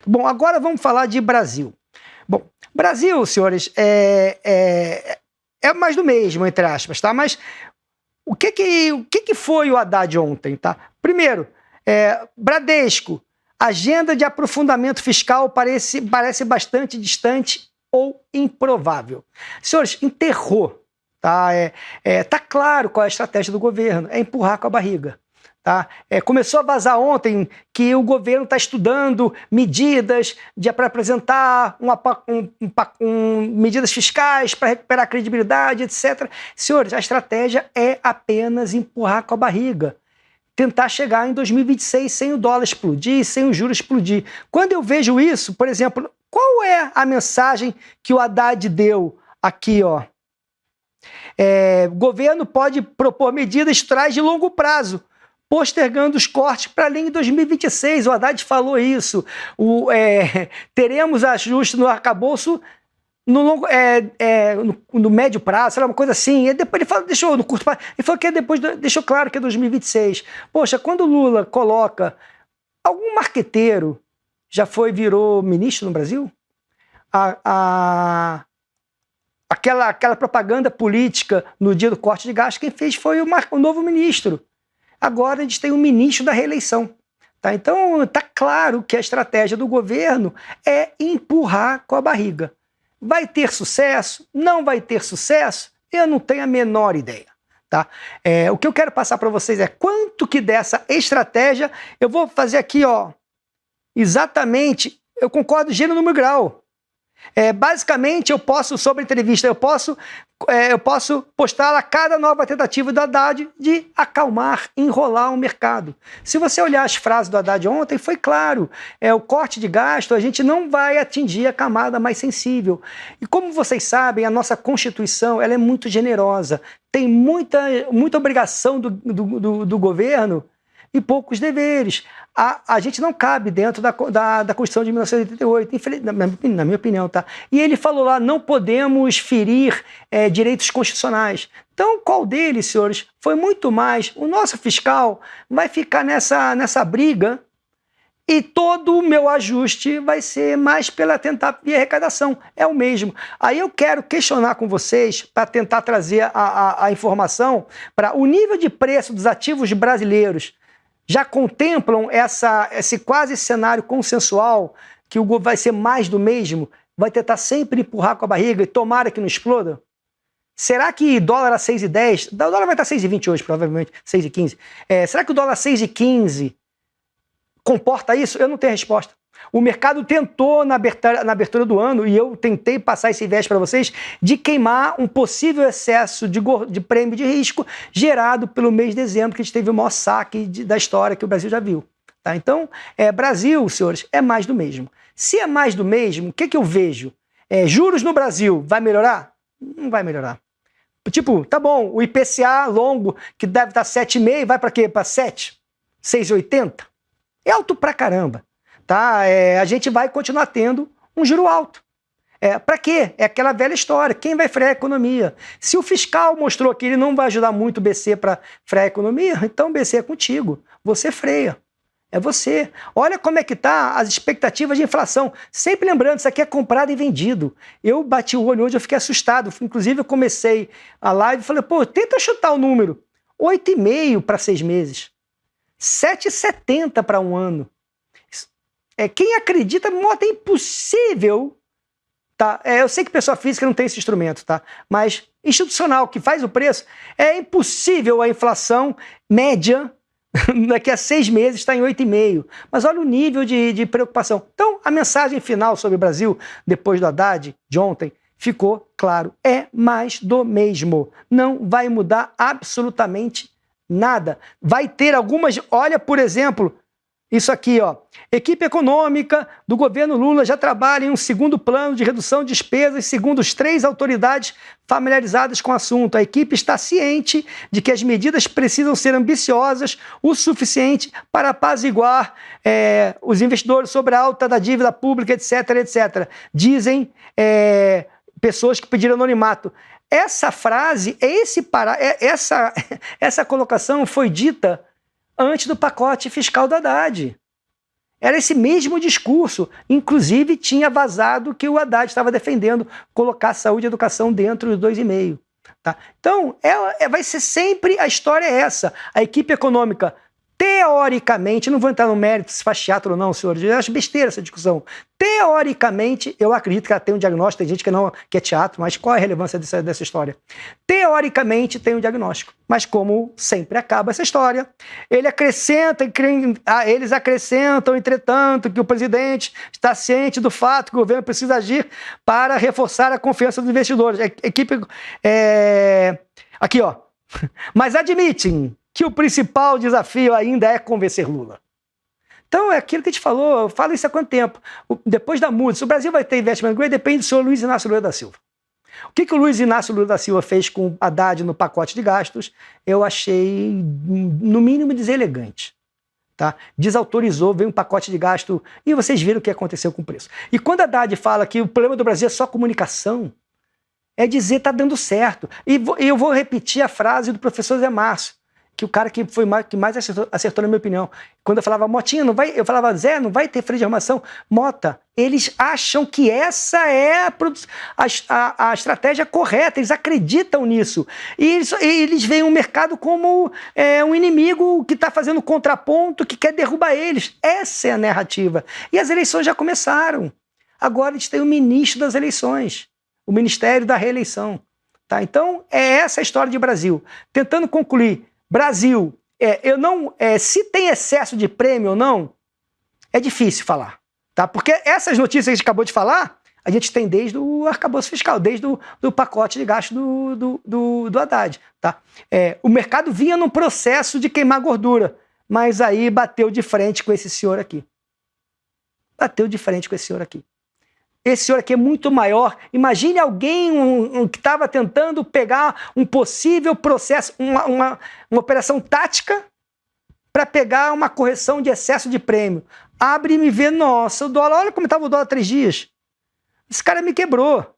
Bom, agora vamos falar de Brasil. Bom, Brasil, senhores, é mais do mesmo, entre aspas, tá? Mas o que foi o Haddad ontem, tá? Primeiro, Bradesco, agenda de aprofundamento fiscal parece bastante distante ou improvável. Senhores, enterrou, tá? Tá claro qual é a estratégia do governo, é empurrar com a barriga. Tá? Começou a vazar ontem que o governo está estudando medidas para apresentar medidas fiscais para recuperar a credibilidade, etc. Senhores, a estratégia é apenas empurrar com a barriga. Tentar chegar em 2026 sem o dólar explodir, sem os juros explodir. Quando eu vejo isso, por exemplo, qual é a mensagem que o Haddad deu aqui, ó? Governo pode propor medidas estruturais de longo prazo, postergando os cortes para além de 2026. O Haddad falou isso. Teremos ajuste no arcabouço no médio prazo, sei lá, uma coisa assim. E depois ele falou, deixou no curto prazo, ele falou que deixou claro que é 2026. Poxa, quando o Lula coloca algum marqueteiro virou ministro no Brasil? Aquela propaganda política no dia do corte de gastos, quem fez foi o novo ministro. Agora a gente tem um ministro da reeleição. Tá? Então está claro que a estratégia do governo é empurrar com a barriga. Vai ter sucesso? Não vai ter sucesso? Eu não tenho a menor ideia. Tá? O que eu quero passar para vocês é quanto que dessa estratégia, eu vou fazer aqui, ó, exatamente, eu concordo gênero, número e grau. Basicamente, sobre a entrevista, eu posso postar a cada nova tentativa do Haddad de acalmar, enrolar o mercado. Se você olhar as frases do Haddad ontem, foi claro, o corte de gasto, a gente não vai atingir a camada mais sensível. E como vocês sabem, a nossa Constituição ela é muito generosa, tem muita obrigação do governo e poucos deveres. A gente não cabe dentro da Constituição de 1988, na minha opinião, tá? E ele falou lá, não podemos ferir direitos constitucionais. Então, qual deles, senhores? Foi muito mais. O nosso fiscal vai ficar nessa briga e todo o meu ajuste vai ser mais pela tentar via arrecadação. É o mesmo. Aí eu quero questionar com vocês, para tentar trazer a informação, para o nível de preço dos ativos brasileiros já contemplam esse quase cenário consensual que vai ser mais do mesmo, vai tentar sempre empurrar com a barriga e tomara que não exploda? Será que dólar a 6,10, o dólar vai estar 6,20 hoje, provavelmente, 6,15. Será que o dólar a 6,15 comporta isso? Eu não tenho resposta. O mercado tentou, na abertura do ano, e eu tentei passar esse viés para vocês, de queimar um possível excesso de prêmio de risco gerado pelo mês de dezembro, que a gente teve o maior saque da história que o Brasil já viu. Tá? Então, Brasil, senhores, é mais do mesmo. Se é mais do mesmo, o que eu vejo? Juros no Brasil, vai melhorar? Não vai melhorar. Tipo, tá bom, o IPCA longo, que deve estar 7,5, vai para quê? Para 7? 6,80? É alto pra caramba. Tá? A gente vai continuar tendo um juro alto. Para quê? É aquela velha história. Quem vai frear a economia? Se o fiscal mostrou que ele não vai ajudar muito o BC para frear a economia, então o BC é contigo. Você freia. É você. Olha como é que tá as expectativas de inflação. Sempre lembrando, isso aqui é comprado e vendido. Eu bati o olho hoje, eu fiquei assustado. Inclusive, eu comecei a live e falei, tenta chutar o número. 8,5 para 6 meses. 7,70 para um ano. Quem acredita, moto é impossível, tá? Eu sei que pessoa física não tem esse instrumento, tá? Mas institucional, que faz o preço, é impossível a inflação média daqui a 6 meses está em 8,5. Mas olha o nível de preocupação. Então, a mensagem final sobre o Brasil, depois do Haddad, de ontem, ficou claro. É mais do mesmo. Não vai mudar absolutamente nada. Vai ter algumas... Olha, por exemplo... Isso aqui, ó. Equipe econômica do governo Lula já trabalha em um segundo plano de redução de despesas, segundo as 3 autoridades familiarizadas com o assunto. A equipe está ciente de que as medidas precisam ser ambiciosas o suficiente para apaziguar os investidores sobre a alta da dívida pública, etc, etc. Dizem pessoas que pediram anonimato. Essa frase, essa colocação foi dita antes do pacote fiscal do Haddad. Era esse mesmo discurso. Inclusive, tinha vazado que o Haddad estava defendendo colocar saúde e educação dentro dos 2,5. Tá? Então, vai ser sempre, a história é essa. A equipe econômica, teoricamente, não vou entrar no mérito se faz teatro ou não, senhores, eu acho besteira essa discussão. Teoricamente, eu acredito que ela tem um diagnóstico, tem gente que não quer teatro, mas qual é a relevância dessa história? Teoricamente tem um diagnóstico, mas como sempre acaba essa história, eles acrescentam, entretanto, que o presidente está ciente do fato que o governo precisa agir para reforçar a confiança dos investidores. Equipe, aqui, ó, mas admitem que o principal desafio ainda é convencer Lula. Então, é aquilo que a gente falou, eu falo isso há quanto tempo? Depois da mudança, se o Brasil vai ter investimento grande, depende do senhor Luiz Inácio Lula da Silva. O que o Luiz Inácio Lula da Silva fez com o Haddad no pacote de gastos, eu achei, no mínimo, deselegante. Tá? Desautorizou, veio um pacote de gasto, e vocês viram o que aconteceu com o preço. E quando Haddad fala que o problema do Brasil é só comunicação, é dizer que está dando certo. E eu vou repetir a frase do professor Zé Márcio, que o cara que mais acertou, na minha opinião. Quando eu falava, Motinha, não vai, eu falava, Zé, não vai ter freio de arrumação. Mota, eles acham que essa é a estratégia correta, eles acreditam nisso. E eles veem o mercado como um inimigo que está fazendo contraponto, que quer derrubar eles. Essa é a narrativa. E as eleições já começaram. Agora a gente tem o ministro das eleições, o Ministério da Reeleição. Tá? Então, é essa a história de Brasil. Tentando concluir, Brasil, se tem excesso de prêmio ou não, é difícil falar, tá? Porque essas notícias que a gente acabou de falar, a gente tem desde o arcabouço fiscal, desde do pacote de gasto do Haddad, tá? O mercado vinha num processo de queimar gordura, mas aí bateu de frente com esse senhor aqui. Bateu de frente com esse senhor aqui. Esse senhor aqui é muito maior. Imagine alguém que estava tentando pegar um possível processo, uma operação tática para pegar uma correção de excesso de prêmio. Abre e me vê, nossa, o dólar, olha como estava o dólar há 3 dias. Esse cara me quebrou.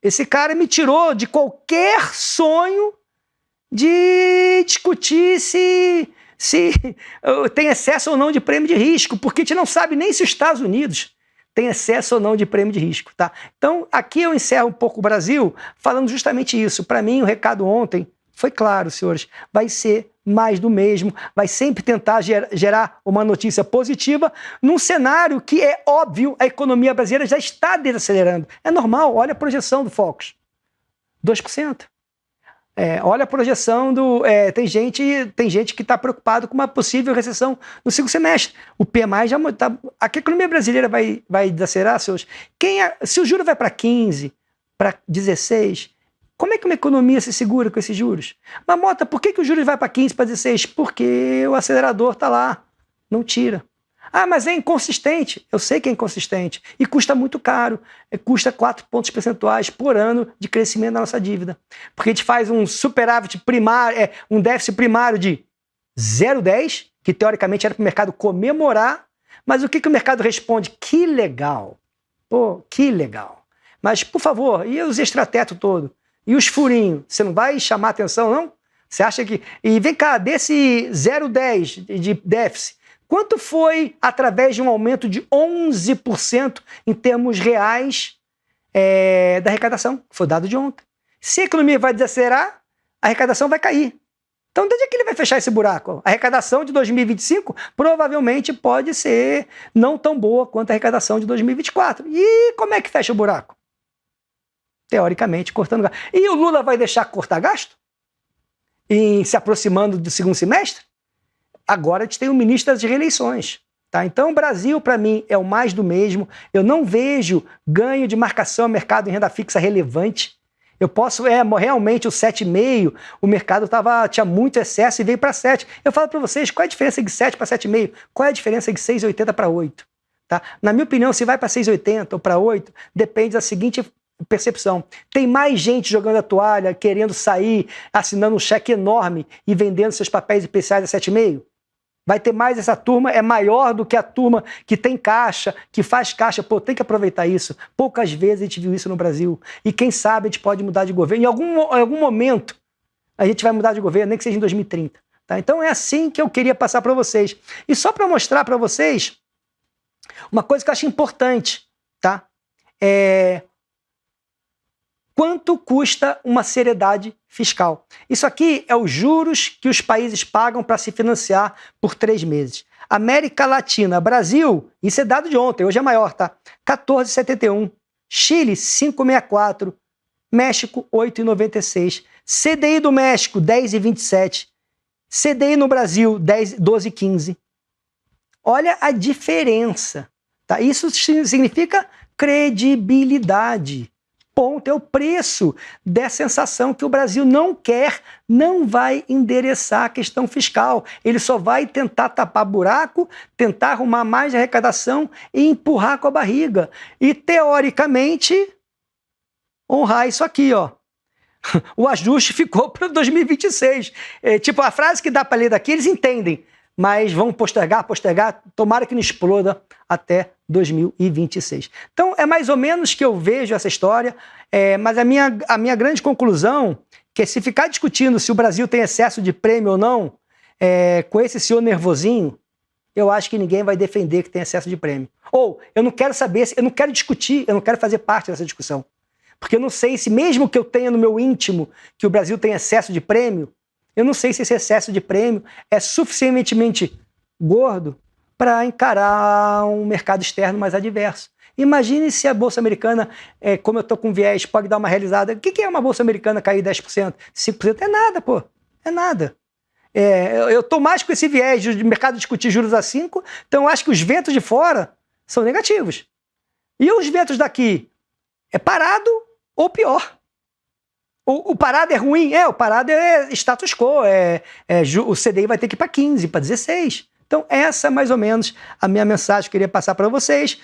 Esse cara me tirou de qualquer sonho de discutir se tem excesso ou não de prêmio de risco, porque a gente não sabe nem se os Estados Unidos tem excesso ou não de prêmio de risco, tá? Então, aqui eu encerro um pouco o Brasil falando justamente isso. Para mim, o recado ontem foi claro, senhores. Vai ser mais do mesmo, vai sempre tentar gerar uma notícia positiva num cenário que é óbvio, a economia brasileira já está desacelerando. É normal, olha a projeção do Focus. 2%. Olha a projeção tem gente que está preocupado com uma possível recessão no segundo semestre. O PMI já está. A economia brasileira vai desacelerar, senhores. Se o juro vai para 15, para 16, como é que uma economia se segura com esses juros? Mas, Mota, por que o juro vai para 15, para 16? Porque o acelerador está lá, não tira. Ah, mas é inconsistente. Eu sei que é inconsistente. E custa muito caro. Custa 4 pontos percentuais por ano de crescimento da nossa dívida. Porque a gente faz um superávit primário, um déficit primário de 0,10, que teoricamente era para o mercado comemorar. Mas o que o mercado responde? Que legal. Pô, que legal. Mas, por favor, e os extratetos todos? E os furinhos? Você não vai chamar atenção, não? Você acha que... E vem cá, desse 0,10 de déficit, quanto foi através de um aumento de 11% em termos reais da arrecadação? Foi o dado de ontem. Se a economia vai desacelerar, a arrecadação vai cair. Então, desde que ele vai fechar esse buraco? A arrecadação de 2025 provavelmente pode ser não tão boa quanto a arrecadação de 2024. E como é que fecha o buraco? Teoricamente, cortando gasto. E o Lula vai deixar cortar gasto? E se aproximando do segundo semestre? Agora a gente tem o ministro das reeleições. Tá? Então o Brasil, para mim, é o mais do mesmo. Eu não vejo ganho de marcação ao mercado em renda fixa relevante. Eu posso, realmente o 7,5, o mercado tinha muito excesso e veio para 7. Eu falo para vocês, qual é a diferença de 7 para 7,5? Qual é a diferença de 6,80 para 8? Tá? Na minha opinião, se vai para 6,80 ou para 8, depende da seguinte percepção. Tem mais gente jogando a toalha, querendo sair, assinando um cheque enorme e vendendo seus papéis especiais a 7,5? Vai ter mais, essa turma é maior do que a turma que tem caixa, que faz caixa. Pô, tem que aproveitar isso. Poucas vezes a gente viu isso no Brasil. E quem sabe a gente pode mudar de governo. Em algum momento a gente vai mudar de governo, nem que seja em 2030. Tá? Então é assim que eu queria passar para vocês. E só para mostrar para vocês Uma coisa que eu acho importante, tá? Quanto custa uma seriedade fiscal? Isso aqui é os juros que os países pagam para se financiar por 3 meses. América Latina, Brasil, isso é dado de ontem, hoje é maior, tá? 14,71. Chile, 5,64. México, 8,96. CDI do México, 10,27. CDI no Brasil, 12,15. Olha a diferença, tá? Isso significa credibilidade. Ponto, é o preço dessa sensação que o Brasil não quer, não vai endereçar a questão fiscal. Ele só vai tentar tapar buraco, tentar arrumar mais arrecadação e empurrar com a barriga. E, teoricamente, honrar isso aqui, ó. O ajuste ficou para 2026. Tipo, a frase que dá para ler daqui, eles entendem. Mas vão postergar, tomara que não exploda até 2026. Então, é mais ou menos que eu vejo essa história, mas a minha grande conclusão, que é se ficar discutindo se o Brasil tem excesso de prêmio ou não, com esse senhor nervosinho, eu acho que ninguém vai defender que tem excesso de prêmio. Ou, eu não quero saber, eu não quero discutir, eu não quero fazer parte dessa discussão. Porque eu não sei se, mesmo que eu tenha no meu íntimo que o Brasil tem excesso de prêmio, eu não sei se esse excesso de prêmio é suficientemente gordo para encarar um mercado externo mais adverso. Imagine se a Bolsa Americana, como eu estou com viés, pode dar uma realizada. O que é uma Bolsa Americana cair 10%? 5%? É nada, pô. É nada. Eu estou mais com esse viés de mercado discutir juros a 5%, então eu acho que os ventos de fora são negativos. E os ventos daqui? É parado ou pior. O parado é ruim? O parado é status quo. O CDI vai ter que ir para 15, para 16. Então, essa é mais ou menos a minha mensagem que eu queria passar para vocês.